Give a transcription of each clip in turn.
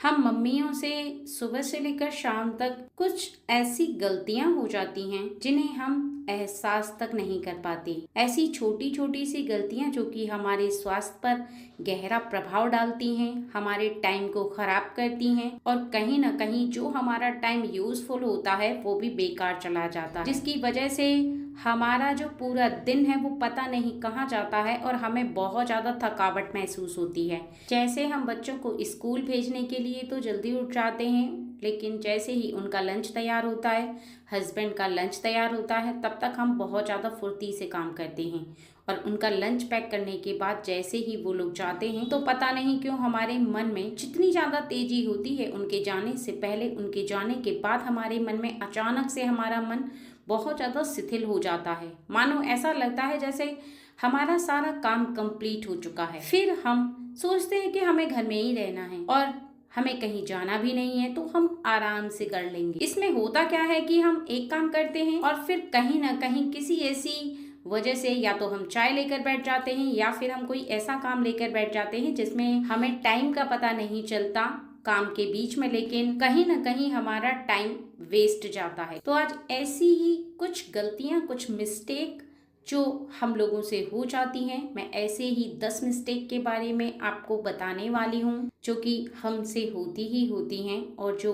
हम मम्मियों से सुबह से लेकर शाम तक कुछ ऐसी गलतियां हो जाती हैं जिन्हें हम एहसास तक नहीं कर पाते। ऐसी छोटी छोटी सी गलतियां जो कि हमारे स्वास्थ्य पर गहरा प्रभाव डालती हैं, हमारे टाइम को खराब करती हैं और कहीं ना कहीं जो हमारा टाइम यूजफुल होता है वो भी बेकार चला जाता है, जिसकी वजह से हमारा जो पूरा दिन है वो पता नहीं कहाँ जाता है और हमें बहुत ज़्यादा थकावट महसूस होती है। जैसे हम बच्चों को स्कूल भेजने के लिए तो जल्दी उठ जाते हैं, लेकिन जैसे ही उनका लंच तैयार होता है, हस्बैंड का लंच तैयार होता है, तब तक हम बहुत ज़्यादा फुर्ती से काम करते हैं और उनका लंच पैक करने के बाद जैसे ही वो लोग जाते हैं तो पता नहीं क्यों हमारे मन में जितनी ज़्यादा तेजी होती है उनके जाने से पहले, उनके जाने के बाद हमारे मन में अचानक से हमारा मन बहुत ज़्यादा शिथिल हो जाता है। मानो ऐसा लगता है जैसे हमारा सारा काम कंप्लीट हो चुका है। फिर हम सोचते हैं कि हमें घर में ही रहना है और हमें कहीं जाना भी नहीं है, तो हम आराम से कर लेंगे। इसमें होता क्या है कि हम एक काम करते हैं और फिर कहीं ना कहीं किसी ऐसी वजह से या तो हम चाय लेकर बैठ जाते हैं या फिर हम कोई ऐसा काम लेकर बैठ जाते हैं जिसमें हमें टाइम का पता नहीं चलता काम के बीच में, लेकिन कहीं ना कहीं हमारा टाइम वेस्ट जाता है। तो आज ऐसी ही कुछ गलतियां, कुछ मिस्टेक जो हम लोगों से हो जाती हैं, मैं ऐसे ही 10 मिस्टेक के बारे में आपको बताने वाली हूँ जो कि हमसे होती ही होती हैं और जो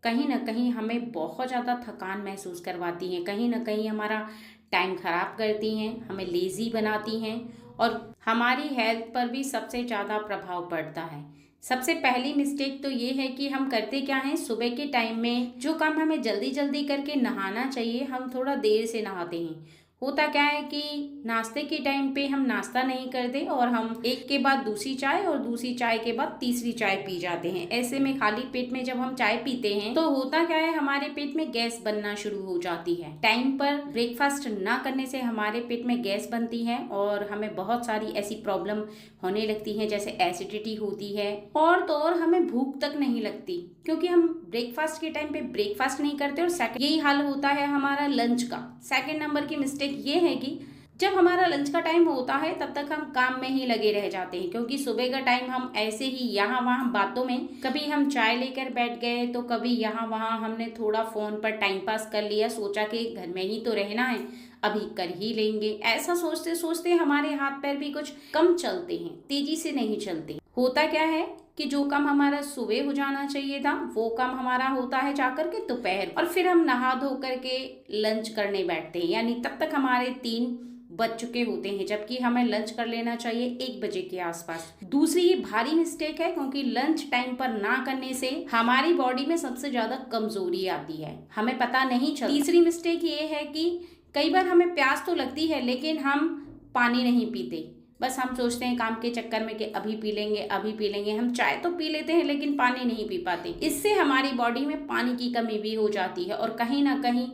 कहीं ना कहीं हमें बहुत ज़्यादा थकान महसूस करवाती हैं, कहीं ना कहीं हमारा टाइम खराब करती हैं, हमें लेज़ी बनाती हैं और हमारी हेल्थ पर भी सबसे ज़्यादा प्रभाव पड़ता है। सबसे पहली मिस्टेक तो ये है कि हम करते क्या हैं, सुबह के टाइम में जो काम हमें जल्दी जल्दी करके नहाना चाहिए, हम थोड़ा देर से नहाते हैं। होता क्या है कि नाश्ते के टाइम पे हम नाश्ता नहीं करते और हम एक के बाद दूसरी चाय और दूसरी चाय के बाद तीसरी चाय पी जाते हैं। ऐसे में खाली पेट में जब हम चाय पीते हैं तो होता क्या है, हमारे पेट में गैस बनना शुरू हो जाती है। टाइम पर ब्रेकफास्ट ना करने से हमारे पेट में गैस बनती है और हमें बहुत सारी ऐसी प्रॉब्लम होने लगती है, जैसे एसिडिटी होती है और तो और हमें भूख तक नहीं लगती क्योंकि हम ब्रेकफास्ट के टाइम पे ब्रेकफास्ट नहीं करते। और सेकंड यही हाल होता है हमारा लंच का। सेकंड नंबर की मिस्टेक ये है कि जब हमारा लंच का टाइम होता है तब तक हम काम में ही लगे रह जाते हैं, क्योंकि सुबह का टाइम हम ऐसे ही यहाँ वहाँ बातों में, कभी हम चाय लेकर बैठ गए तो कभी यहाँ वहाँ हमने थोड़ा फोन पर टाइम पास कर लिया, सोचा कि घर में ही तो रहना है, अभी कर ही लेंगे। ऐसा सोचते सोचते हमारे हाथ पैर भी कुछ कम चलते हैं, तेजी से नहीं चलते। होता क्या है कि जो काम हमारा सुबह हो जाना चाहिए था वो काम हमारा होता है जाकर के दोपहर, और फिर हम नहा धो करके लंच करने बैठते हैं, यानी तब तक हमारे 3 बज चुके होते हैं, जबकि हमें लंच कर लेना चाहिए 1 बजे के आसपास। दूसरी ये भारी मिस्टेक है, क्योंकि लंच टाइम पर ना करने से हमारी बॉडी में सबसे ज्यादा कमजोरी आती है, हमें पता नहीं चलता। तीसरी मिस्टेक ये है कि कई बार हमें प्यास तो लगती है लेकिन हम पानी नहीं पीते। बस हम सोचते हैं काम के चक्कर में कि अभी पी लेंगे, अभी पी लेंगे। हम चाय तो पी लेते हैं लेकिन पानी नहीं पी पाते। इससे हमारी बॉडी में पानी की कमी भी हो जाती है और कहीं ना कहीं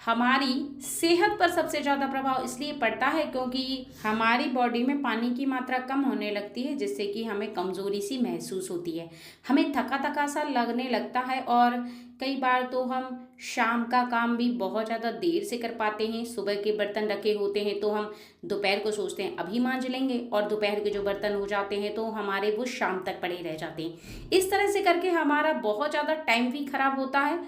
हमारी सेहत पर सबसे ज़्यादा प्रभाव इसलिए पड़ता है क्योंकि हमारी बॉडी में पानी की मात्रा कम होने लगती है, जिससे कि हमें कमज़ोरी सी महसूस होती है, हमें थका थका सा लगने लगता है और कई बार तो हम शाम का काम भी बहुत ज़्यादा देर से कर पाते हैं। सुबह के बर्तन रखे होते हैं तो हम दोपहर को सोचते हैं अभी मांज लेंगे और दोपहर के जो बर्तन हो जाते हैं तो हमारे वो शाम तक पड़े रह जाते हैं। इस तरह से करके हमारा बहुत ज़्यादा टाइम भी खराब होता है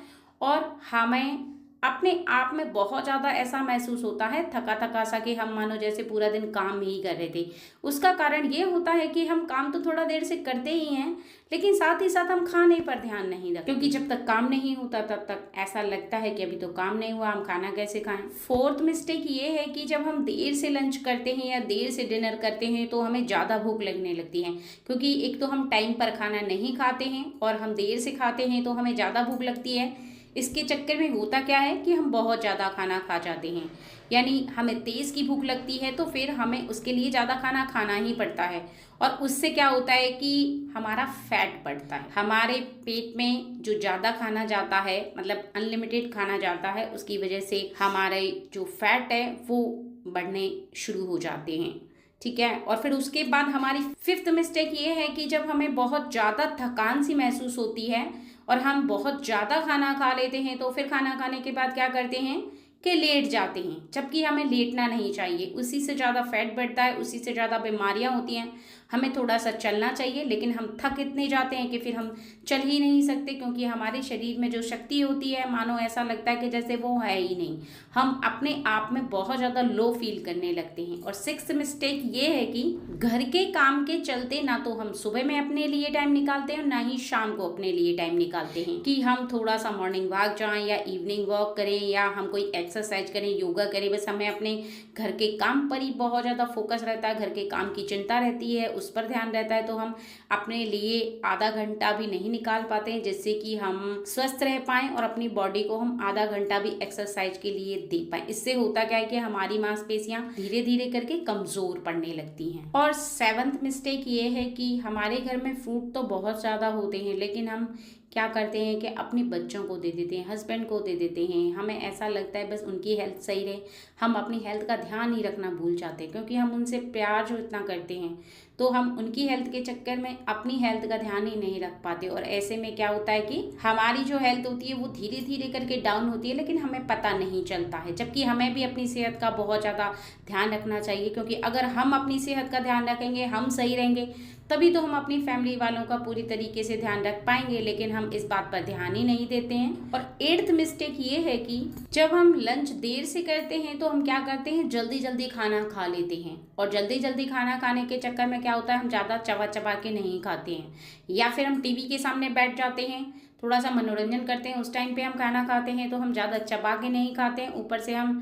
और हमें अपने आप में बहुत ज़्यादा ऐसा महसूस होता है थका थका सा कि हम मानो जैसे पूरा दिन काम ही कर रहे थे। उसका कारण ये होता है कि हम काम तो थोड़ा देर से करते ही हैं लेकिन साथ ही साथ हम खाने पर ध्यान नहीं रखते, क्योंकि जब तक काम नहीं होता तब तक ऐसा लगता है कि अभी तो काम नहीं हुआ, हम खाना कैसे खाएं। फोर्थ मिस्टेक ये है कि जब हम देर से लंच करते हैं या देर से डिनर करते हैं तो हमें ज़्यादा भूख लगने लगती है, क्योंकि एक तो हम टाइम पर खाना नहीं खाते हैं और हम देर से खाते हैं तो हमें ज़्यादा भूख लगती है। इसके चक्कर में होता क्या है कि हम बहुत ज़्यादा खाना खा जाते हैं, यानी हमें तेज़ की भूख लगती है तो फिर हमें उसके लिए ज़्यादा खाना खाना ही पड़ता है और उससे क्या होता है कि हमारा फैट बढ़ता है। हमारे पेट में जो ज़्यादा खाना जाता है, मतलब अनलिमिटेड खाना जाता है, उसकी वजह से हमारे जो फैट है वो बढ़ने शुरू हो जाते हैं। ठीक है, और फिर उसके बाद हमारी 5th मिस्टेक ये है कि जब हमें बहुत ज़्यादा थकान सी महसूस होती है और हम बहुत ज़्यादा खाना खा लेते हैं तो फिर खाना खाने के बाद क्या करते हैं कि लेट जाते हैं, जबकि हमें लेटना नहीं चाहिए। उसी से ज़्यादा फैट बढ़ता है, उसी से ज़्यादा बीमारियां होती हैं। हमें थोड़ा सा चलना चाहिए, लेकिन हम थक इतने जाते हैं कि फिर हम चल ही नहीं सकते, क्योंकि हमारे शरीर में जो शक्ति होती है मानो ऐसा लगता है कि जैसे वो है ही नहीं। हम अपने आप में बहुत ज़्यादा लो फील करने लगते हैं। और सिक्स्थ मिस्टेक ये है कि घर के काम के चलते ना तो हम सुबह में अपने लिए टाइम निकालते हैं, ना ही शाम को अपने लिए टाइम निकालते हैं कि हम थोड़ा सा मॉर्निंग वॉक जाएं या इवनिंग वॉक करें या हम कोई एक्सरसाइज करें, योगा करें। बस हमें अपने घर के काम पर ही बहुत ज़्यादा फोकस रहता है, घर के काम की चिंता रहती है, उस पर ध्यान रहता है, तो हम अपने लिए आधा घंटा भी नहीं निकाल पाते हैं जिससे कि हम स्वस्थ रह पाएं और अपनी बॉडी को हम आधा घंटा भी एक्सरसाइज के लिए दे पाएं। इससे होता क्या है कि हमारी मांसपेशियां धीरे धीरे करके कमजोर पड़ने लगती हैं। और सेवंथ मिस्टेक ये है कि हमारे घर में फ्रूट तो बहुत ज़्यादा होते हैं, लेकिन हम क्या करते हैं कि अपने बच्चों को दे देते हैं, हस्बैंड को दे देते हैं। हमें ऐसा लगता है बस उनकी हेल्थ सही रहे, हम अपनी हेल्थ का ध्यान ही रखना भूल जाते हैं, क्योंकि हम उनसे प्यार जो इतना करते हैं तो हम उनकी हेल्थ के चक्कर में अपनी हेल्थ का ध्यान ही नहीं रख पाते। और ऐसे में क्या होता है कि हमारी जो हेल्थ होती है वो धीरे धीरे करके डाउन होती है, लेकिन हमें पता नहीं चलता है। जबकि हमें भी अपनी सेहत का बहुत ज़्यादा ध्यान रखना चाहिए, क्योंकि अगर हम अपनी सेहत का ध्यान रखेंगे, हम सही रहेंगे, तभी तो हम अपनी फैमिली वालों का पूरी तरीके से ध्यान रख पाएंगे। लेकिन हम इस बात पर ध्यान ही नहीं देते हैं। और एट्थ मिस्टेक ये है कि जब हम लंच देर से करते हैं तो हम क्या करते हैं, जल्दी जल्दी खाना खा लेते हैं। और जल्दी जल्दी खाना खाने के चक्कर में क्या होता है, हम ज़्यादा चबा चबा के नहीं खाते हैं, या फिर हम टीवी के सामने बैठ जाते हैं, थोड़ा सा मनोरंजन करते हैं, उस टाइम पे हम खाना खाते हैं तो हम ज़्यादा चबा के नहीं खाते हैं। ऊपर से हम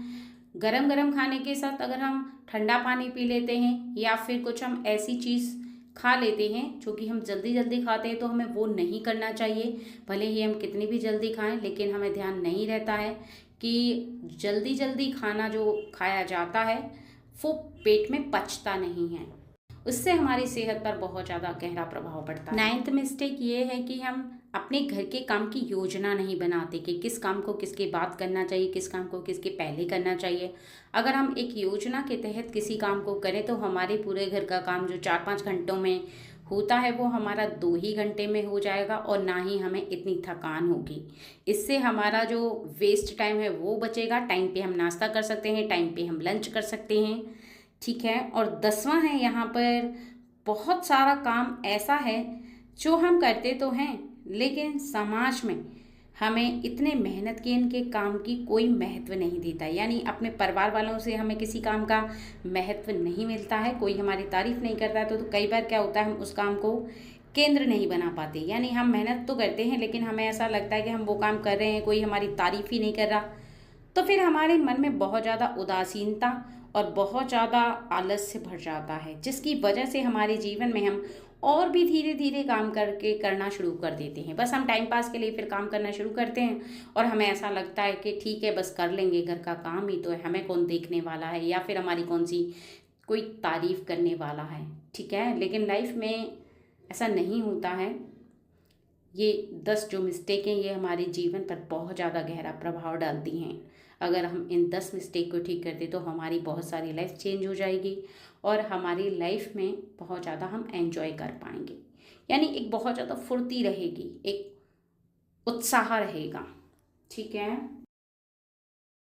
गरम गरम खाने के साथ अगर हम ठंडा पानी पी लेते हैं या फिर कुछ हम ऐसी चीज़ खा लेते हैं जो कि हम जल्दी जल्दी खाते हैं, तो हमें वो नहीं करना चाहिए। भले ही हम कितनी भी जल्दी खाएं, लेकिन हमें ध्यान नहीं रहता है कि जल्दी जल्दी खाना जो खाया जाता है वो पेट में पचता नहीं है, उससे हमारी सेहत पर बहुत ज़्यादा गहरा प्रभाव पड़ता है। नाइन्थ मिस्टेक ये है कि हम अपने घर के काम की योजना नहीं बनाते कि किस काम को किसके बाद करना चाहिए, किस काम को किसके पहले करना चाहिए। अगर हम एक योजना के तहत किसी काम को करें तो हमारे पूरे घर का काम जो 4-5 घंटों में होता है वो हमारा 2 ही घंटे में हो जाएगा, और ना ही हमें इतनी थकान होगी। इससे हमारा जो वेस्ट टाइम है वो बचेगा। टाइम पे हम नाश्ता कर सकते हैं, टाइम पे हम लंच कर सकते हैं, ठीक है। और 10वां है, यहाँ पर बहुत सारा काम ऐसा है जो हम करते तो हैं, लेकिन समाज में हमें इतने मेहनत के इनके काम की कोई महत्व नहीं देता। यानी अपने परिवार वालों से हमें किसी काम का महत्व नहीं मिलता है, कोई हमारी तारीफ नहीं करता, तो कई बार क्या होता है हम उस काम को केंद्र नहीं बना पाते। यानी हम मेहनत तो करते हैं, लेकिन हमें ऐसा लगता है कि हम वो काम कर रहे हैं, कोई हमारी तारीफ ही नहीं कर रहा, तो फिर हमारे मन में बहुत ज़्यादा उदासीनता और बहुत ज़्यादा आलस्य भर जाता है, जिसकी वजह से हमारे जीवन में हम और भी धीरे धीरे काम करना शुरू कर देते हैं। बस हम टाइम पास के लिए फिर काम करना शुरू करते हैं, और हमें ऐसा लगता है कि ठीक है बस कर लेंगे, घर का काम ही तो है, हमें कौन देखने वाला है, या फिर हमारी कौन सी कोई तारीफ करने वाला है, ठीक है। लेकिन लाइफ में ऐसा नहीं होता है। ये 10 जो मिस्टेकें ये हमारे जीवन पर बहुत ज़्यादा गहरा प्रभाव डालती हैं। अगर हम इन 10 मिस्टेक को ठीक करते तो हमारी बहुत सारी लाइफ चेंज हो जाएगी, और हमारी लाइफ में बहुत ज़्यादा हम एंजॉय कर पाएंगे। यानी एक बहुत ज़्यादा फुर्ती रहेगी, एक उत्साह रहेगा, ठीक है।